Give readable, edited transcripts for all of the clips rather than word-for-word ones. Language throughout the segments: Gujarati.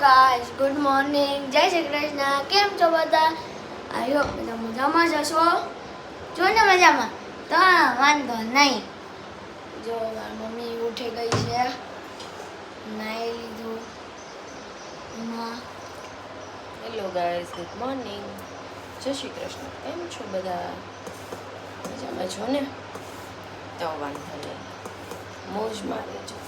ગાઈસ, ગુડ મોર્નિંગ, જય શ્રી કૃષ્ણ. કેમ છો બધા? આઈ હોપ બધા મજામાં જ હશો. જો ને મજામાં તો વાંધો નહીં. જો મારી મમ્મી ઉઠી ગઈ છે, નાઈ લીધું. હેલો ગાઈસ, ગુડ મોર્નિંગ, જય શ્રી કૃષ્ણ. કેમ છો બધા? મજામાં છો ને? તો વાંધો નહીં, મોજ મારે છો.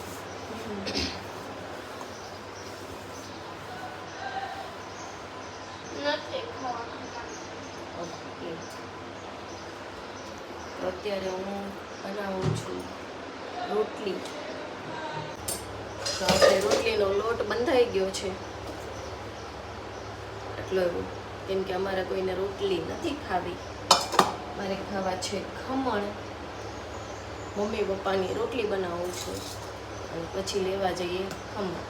નથી ખાવા. ઓકે, તો અત્યારે હું બનાવું છું રોટલી. તો આપણે રોટલીનો લોટ બંધાઈ ગયો છે, એટલો કેમ કે અમારે કોઈને રોટલી નથી ખાવી, મારે ખાવા છે ખમણ. મમ્મી પપ્પાની રોટલી બનાવું છું અને પછી લેવા જઈએ ખમણ.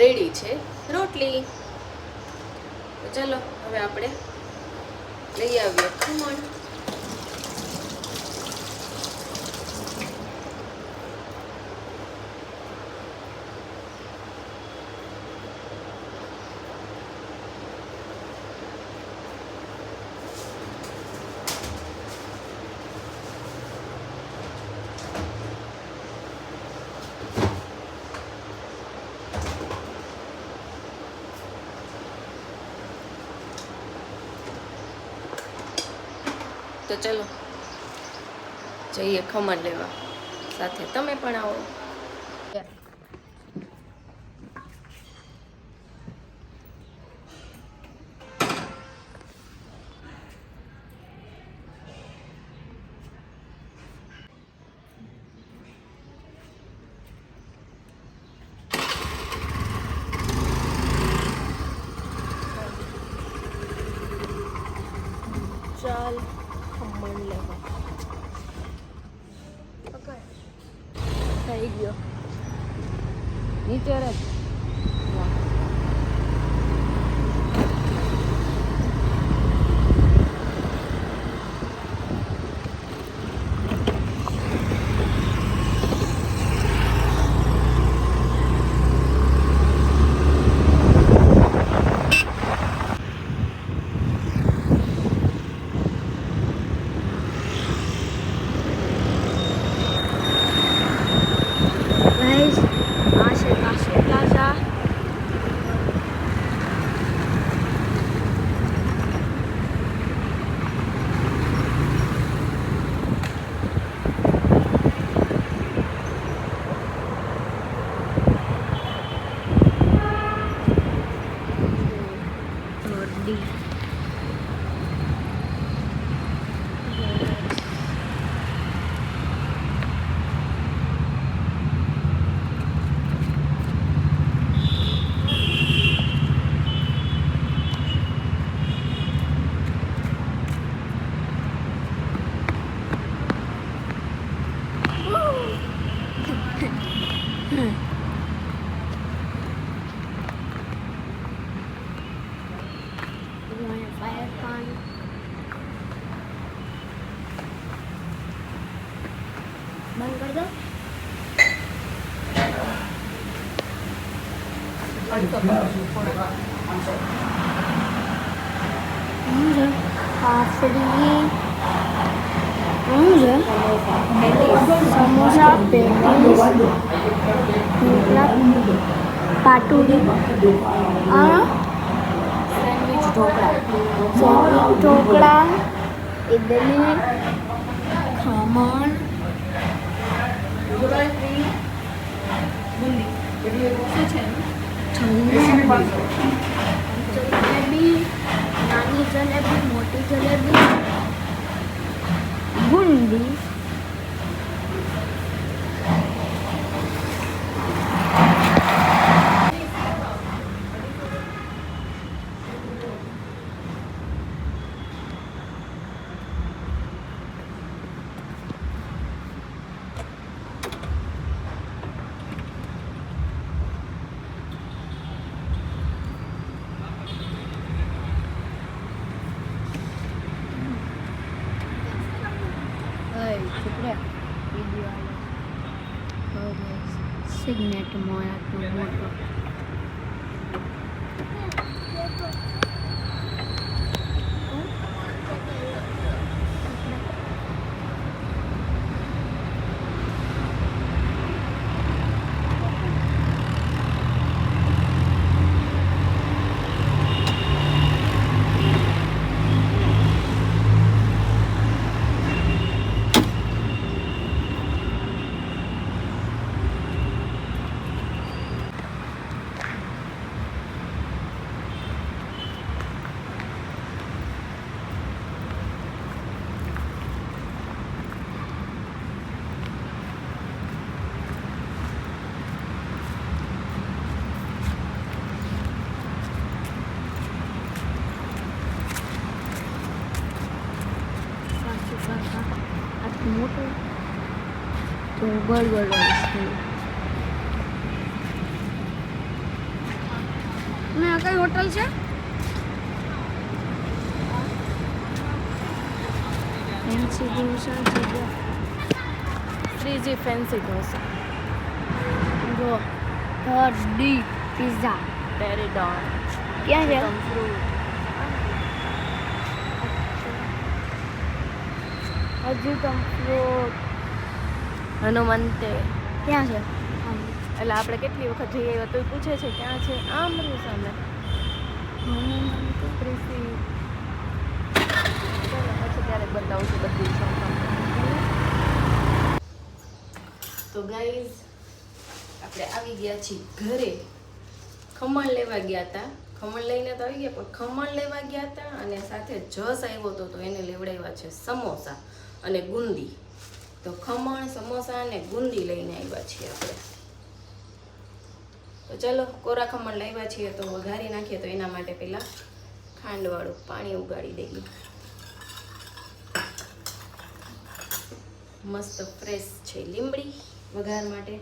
રેડી છે રોટલી. તો ચલો હવે આપણે લઈ આવીએ ખમણ. તો ચલો જઈએ ખમણ લેવા, સાથે તમે પણ આવો. ચાલ ખમણ લેવા. થઈ ગયો નીચે રે. ગાઈસ, આ છે Kashi plaza. Ready. Fire paan બંધ કરી દો. Papdi samosa patties patudi sandwich dhokla, sandwich dhokla idli khaman boondi શું છે? જલેબી નાની જલેબી મોટી જલેબી બુંદી સિગ્નેટ મોયા તો મોટો મોટો તો બર્ગર છે ને આ કઈ હોટલ છે ફેન્સી ઢોસા છે 3G ફેન્સી ઢોસા, જો ડી પિઝા પેરેડોન, ક્યાં છે ફ્રૂટ, હજુ તો ફ્રૂટ હનુમંતે. ક્યાં છે એટલે આપણે કેટલી વખત જઈએ આવ્યા તો પૂછે છે ક્યાં છે, આમ રહ્યું સામે ત્રીસી. ચાલો પછી ત્યારે બતાવું છું બધી શોપ. તો ગાઈઝ આપણે આવી ગયા છીએ ઘરે. ખમણ લેવા ગયા હતા, ખમણ લઈને તો આવી ગયા, પણ ખમણ લેવા ગયા હતા અને સાથે જસ આવ્યો હતો તો એને લેવડાવ્યા છે સમોસા અને ગુંદી. તો ખમણ સમોસા અને ગુંદી લઈને આવ્યા છીએ આપણે. તો ચલો કોરા ખમણ લાવ્યા છીએ તો વઘારી નાખીએ. તો એના માટે પહેલાં ખાંડવાળું પાણી ઉગાડી દઈએ. મસ્ત ફ્રેશ છે લીમડી વઘાર માટે.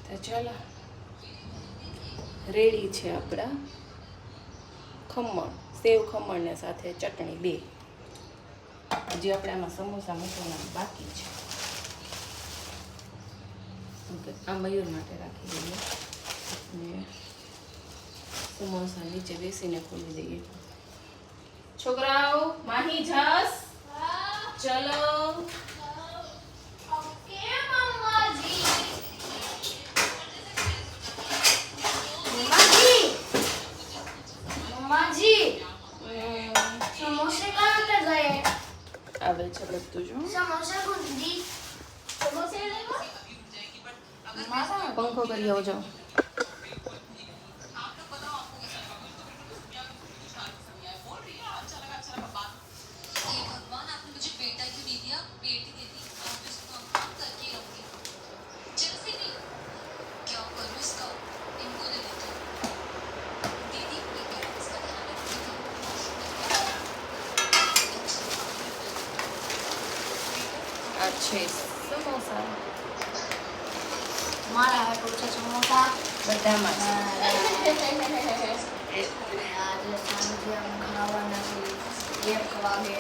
તો ચાલો રેડી છે આપણા ખમણ, સેવ ખમણ ને સાથે ચટણી બે. હજી આપણે આમાં સમોસા મૂકવાના બાકી છે. ઓકે, આ મયુર માટે રાખી દઈએ ને સમોસા નીચે બેસીને ખોલી દઈએ. છોકરાઓ માહી જસ ચલો. समोसे कहाँ पे गए? આવે છે બધું જો. समोसा गुंदी समोसे लेगा? मामा પંખો કરી આવજો. આ છે સમોસા मारा है कुछ समोसा બધામાં છે. आज सांजे हम खावाना છે 1 વાગે.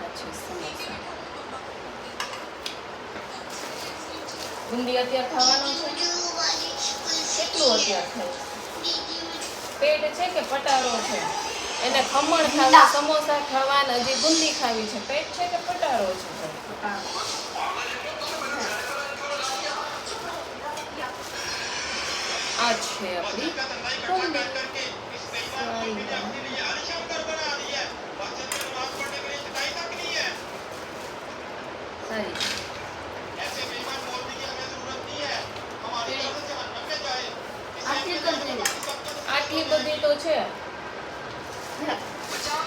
આ છે સમોસા. બુંદી અત્યારે ખાવાનું છે. કેટલું અત્યારે ખાય? પેટ છે કે પટારો છે? એને ખમણ ખાવા, સમોસા ખાવા ને હજી બુંદી ખાવી છે. પેટ છે કે પટારો છે? આ છે આપણી બુંદી. સારી છે. આટલી બધી તો છે.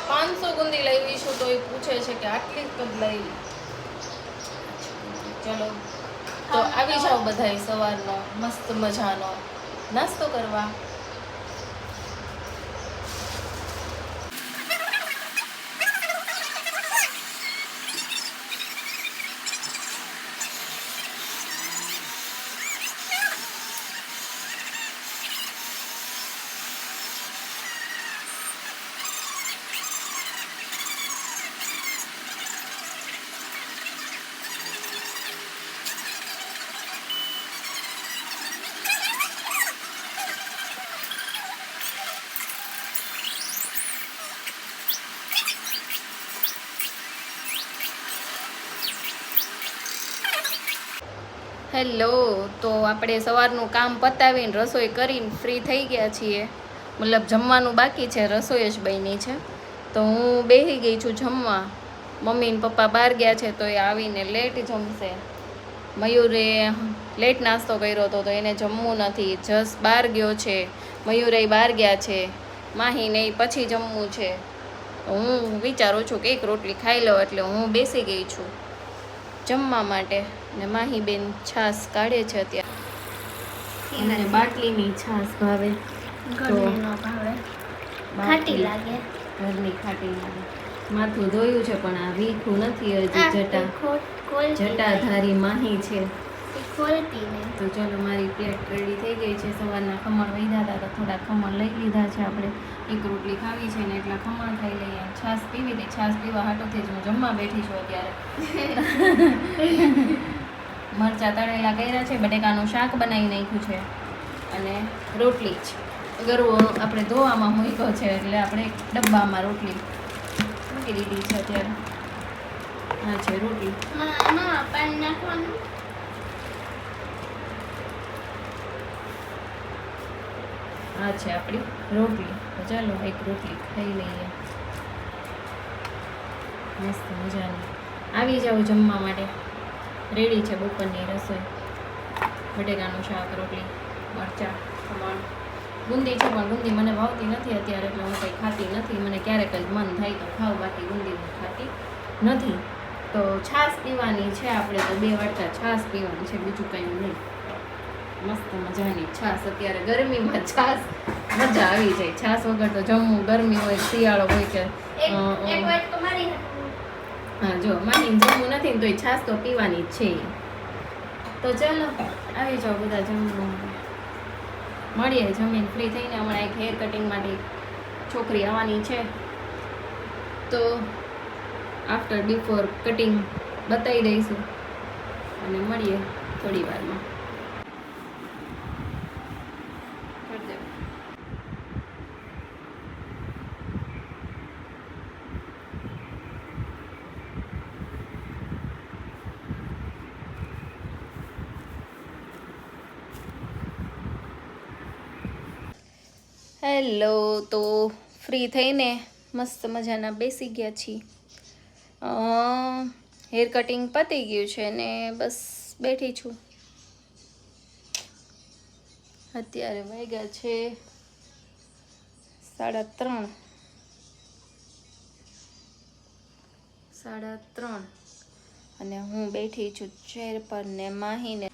500 ગુંદી લાવીશું તો એ પૂછે છે કે આટલી જ કદ લાવી. ચલો તો આવી જાઓ બધાય સવારનો મસ્ત મજાનો નાસ્તો કરવા. હેલો, તો આપણે સવારનું કામ પતાવીને રસોઈ કરીને ફ્રી થઈ ગયા છીએ. મતલબ જમવાનું બાકી છે, રસોઈ જ બની છે. તો હું બેસી ગઈ છું જમવા. મમ્મી ને પપ્પા બહાર ગયા છે તો એ આવીને લેટ જમશે. મયુરે લેટ નાસ્તો કર્યો હતો તો એને જમવું નથી, જસ બહાર ગયો છે. મયુરે બહાર ગયા છે, માહીને પછી જમવું છે. હું વિચારું છું કે એક રોટલી ખાઈ લઉં, એટલે હું બેસી ગઈ છું જમવા માટે. ને માહી બેન છાશ કાઢે છે અત્યારે. અને બાટલીની છાશ ભાવે, ઘરની નો ભાવે, ખાટી લાગે. ઘરની ખાટી લાગે. માથું ધોયું છે પણ આ વીખું નથી હજી. જટાધારી માહી છે. ખોલતી ને તો ચલો, મારી પ્લેટ રેડી થઈ ગઈ છે. સવારના ખમણ વધ્યા હતા તો થોડા ખમણ લઈ લીધા છે આપણે. એક રોટલી ખાવી છે ને એટલા ખમણ ખાઈ લઈએ. છાશ પીવી દે. છાશ પીવા હાટોથી જ હું જમવા બેઠી છું અત્યારે. મરચાં તળેલા કર્યા છે, બટેકાનું શાક બનાવી નાખ્યું છે અને રોટલી જ ગરવો આપણે ધોવામાં મૂક્યો છે, એટલે આપણે એક ડબ્બામાં રોટલી મૂકી દીધી છે અત્યારે. હા છે રોટલી. પાણી નાખવાનું. આ છે આપણી રોટલી. તો ચાલો એક રોટલી ખાઈ લઈએ. મસ્ત મજાની. આવી જાઓ જમવા માટે. રેડી છે બપોરની રસોઈ. બટેકાનું શાક, રોટલી, મરચાં, ખમણ. બુંદી છે પણ બુંદી મને ભાવતી નથી અત્યારે, એટલે હું કંઈ ખાતી નથી. મને ક્યારેક જ મન થાય તો ખાવ, બાકી બુંદી ખાતી નથી. તો છાશ પીવાની છે આપણે, તો 2 વાટકા છાશ પીવાની છે, બીજું કંઈ નહીં. મસ્ત મજાની છાશ. અત્યારે ગરમીમાં છાશ મજા આવી જાય. છાશ વગર તો જમવું, ગરમી હોય, શિયાળો હોય કે હા જો માની જમવું નથી ને તોય છાશ તો પીવાની જ છે. તો ચાલો આવી જાઓ બધા જમવા. મળીએ જમીન ફ્રી થઈને. હમણાં એક હેર કટિંગ માટે છોકરી આવવાની છે, તો આફ્ટર બિફોર કટિંગ બતાવી દઈશું અને મળીએ થોડી વારમાં. હેલો, તો ફ્રી થઈને મસ્ત મજાના બેસી ગયા છીએ. હેર કટિંગ પતી ગયું છે ને બસ બેઠી છું. અત્યારે વાગ્યા છે 3:30 અને હું બેઠી છું ચેર પર ને માહીને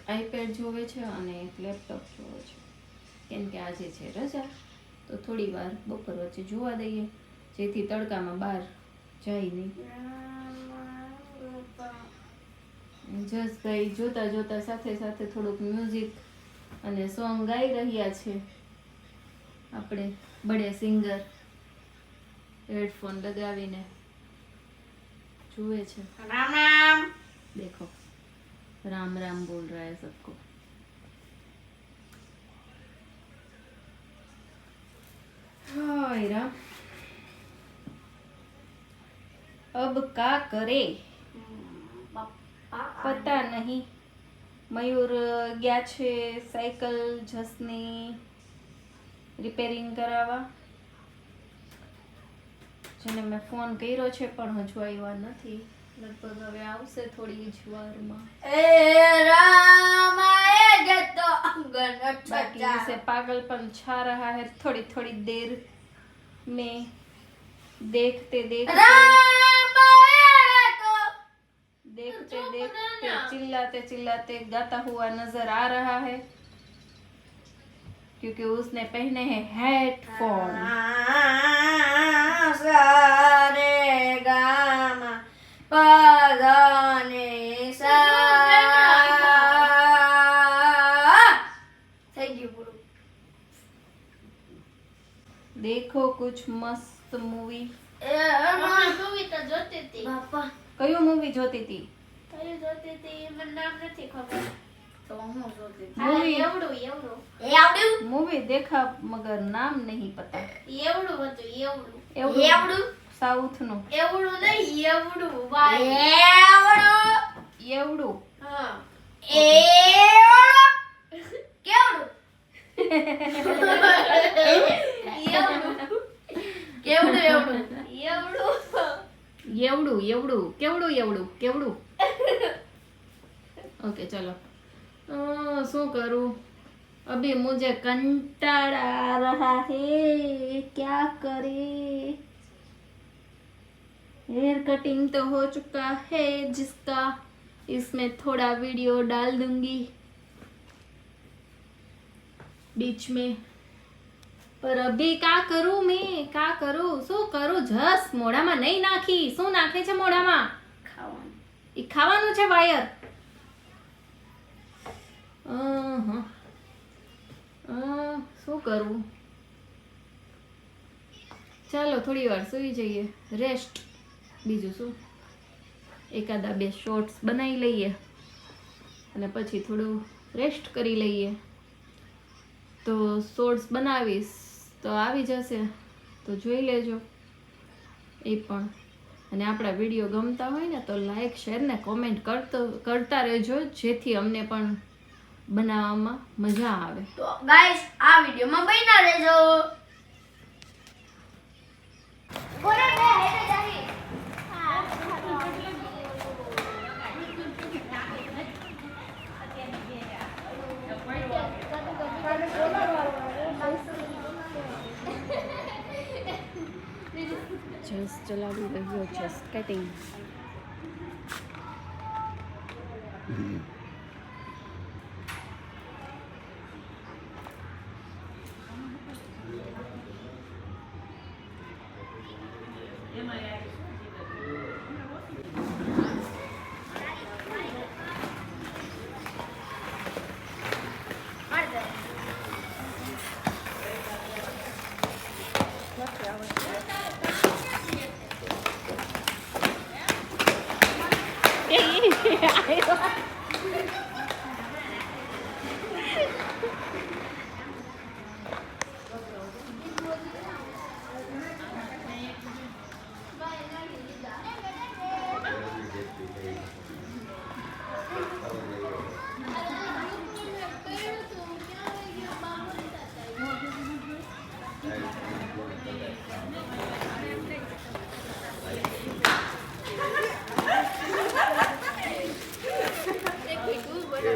આઈપેડ જોવે છે અને એક લેપટોપ જોવે છે. કેમ કે આજે છે રજા, તો થોડી વાર બપોર વચ્ચે જોવા દઈએ, જેથી તડકામાં બહાર જાય નહીં. જસભાઈ જોતા જોતા સાથે સાથે થોડુંક મ્યુઝિક અને સોંગ ગાઈ રહ્યા છે. આપણે બડે સિંગર હેડફોન લગાવીને જુએ છે. રામ રામ. देखो राम राम बोल रहा है सबको. हाय राम. अब क्या करे पता नहीं. મયુર ગયા છે સાયકલ જસની રિપેરિંગ કરાવવા, જેને મેં ફોન કર્યો છે પણ હજુ આવ્યા નથી. લગભગ હવે આવશે થોડી જ વારમાં. बाकी इसे पागलपन छा रहा है थोड़ी थोड़ी देर में. देखते देखते चिल्लाते चिल्लाते गाता हुआ नजर आ रहा है, क्योंकि उसने पहने हैं हेडफोन. देखो कुछ मस्त मूवी. મૂવી તો જોતી હતી બાપા. કયું મૂવી જોતી હતી? કયું જોતી હતી મને નામ નથી ખબર. તો હું જોતી હતી મૂવી એવડું मूवी देखा मगर नाम नहीं पता. એવડું હતું એવડું એવડું સાઉથ નું એવડું નહીં એવડું ભાઈ એવડું. હા કેવડું કેવડું એવડું એવડું કેવડું. ओके चलो શું કરું अभी मुझे कंटाल आ रहा है क्या करे हेयर कटिंग तो हो चुका है जिसका इसमें थोड़ा वीडियो डाल दूंगी बीच में पर अभी क्या करूं શું કરું જસ મોઢામાં નહીં નાખી શું નાખે છે મોઢામાં ખાવાનું ઈ ખાવાનું છે વાયર શું કરવું ચાલો થોડી વાર સૂઈ જઈએ રેસ્ટ બીજું શું એકાદા 2 શોર્ટ્સ બનાવી લઈએ અને પછી થોડું રેસ્ટ કરી લઈએ તો શોર્ટ્સ બનાવીશ તો આવી જશે તો જોઈ લેજો એ પણ અને આપણા વિડીયો ગમતા હોય ને તો લાઈક શેર ને કોમેન્ટ કરતા રહેજો જેથી અમને પણ બનાવવામાં મજા આવે તો ગાઈસ આ વિડિયોમાં બન્યા રહેજો જસ ચલાવી રહ્યો છે સ્કેટિંગ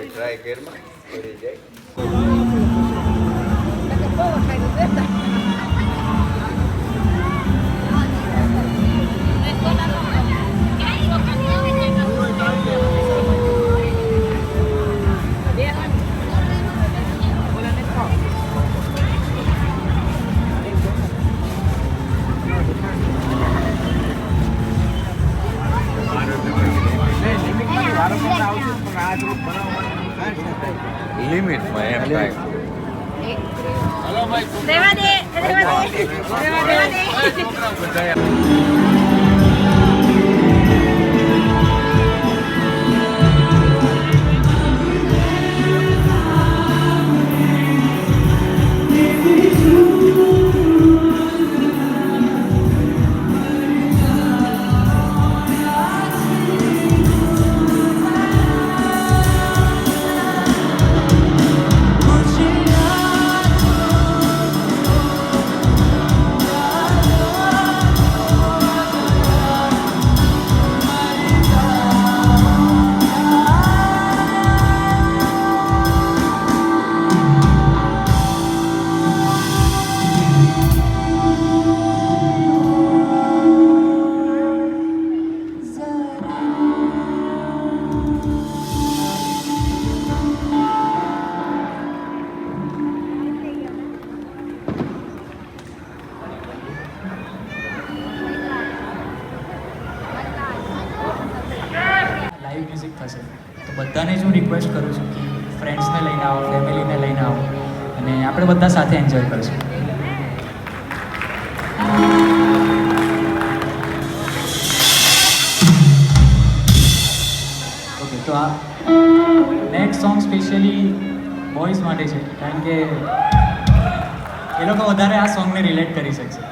ટ્રાય કેરમાં કરી જાય લિમિટમાં એમ કાંઈ લાઈવ મ્યુઝિક થશે તો બધાને જ હું રિક્વેસ્ટ કરું છું કે ફ્રેન્ડ્સને લઈને આવો ફેમિલીને લઈને આવો અને આપણે બધા સાથે એન્જોય કરીશું ઓકે તો આ નેક્સ્ટ સોંગ સ્પેશિયલી બોયઝ માટે છે કારણ કે એ લોકો વધારે આ સોંગને રિલેટ કરી શકશે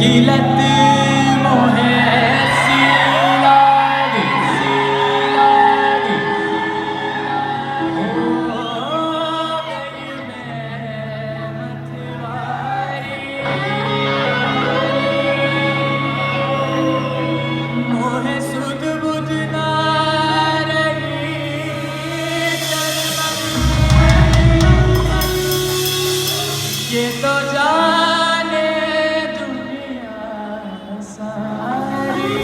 की लत मोहे ऐसी लागी, हो गई मैं मतवारी, मोहे सुध बुध ना रही ये तो जाने दुनिया सारी,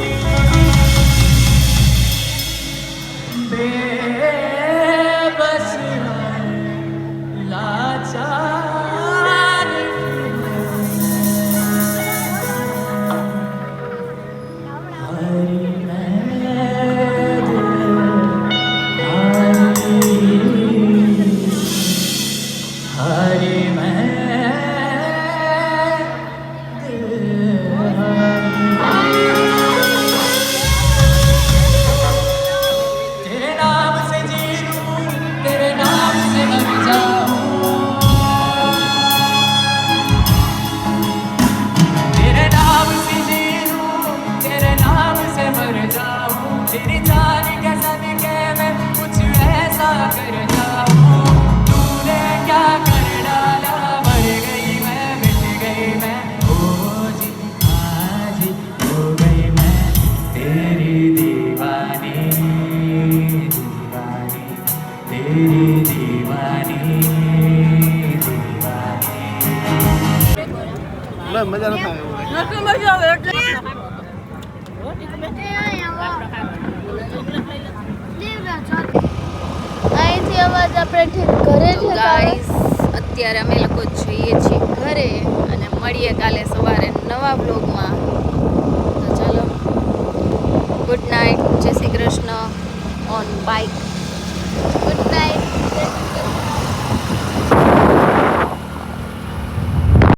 बेबस लाचार हरी मैं हरी मैं तेरे नाम से जी लूं, तेरे नाम से मर जाऊं, तेरे नाम से जी लूं, तेरे नाम से मर जाऊं, तेरी जान के सदके में कुछ ऐसा कर जाऊं, तूने क्या कर डाला, मर गई मैं, मिट गई मैं, ओ जी आज हो गई मैं तेरी दीवानी, दीवानी तेरी दीवानी, અહીંથી અવાજ આપણે ઠીક ઘરે તો ગાઈસ અત્યારે અમે લોકો જઈએ છીએ ઘરે અને મળીએ કાલે સવારે નવા બ્લોગમાં. તો ચલો, ગુડ નાઇટ, જય Shri Krishna on bike. Good night.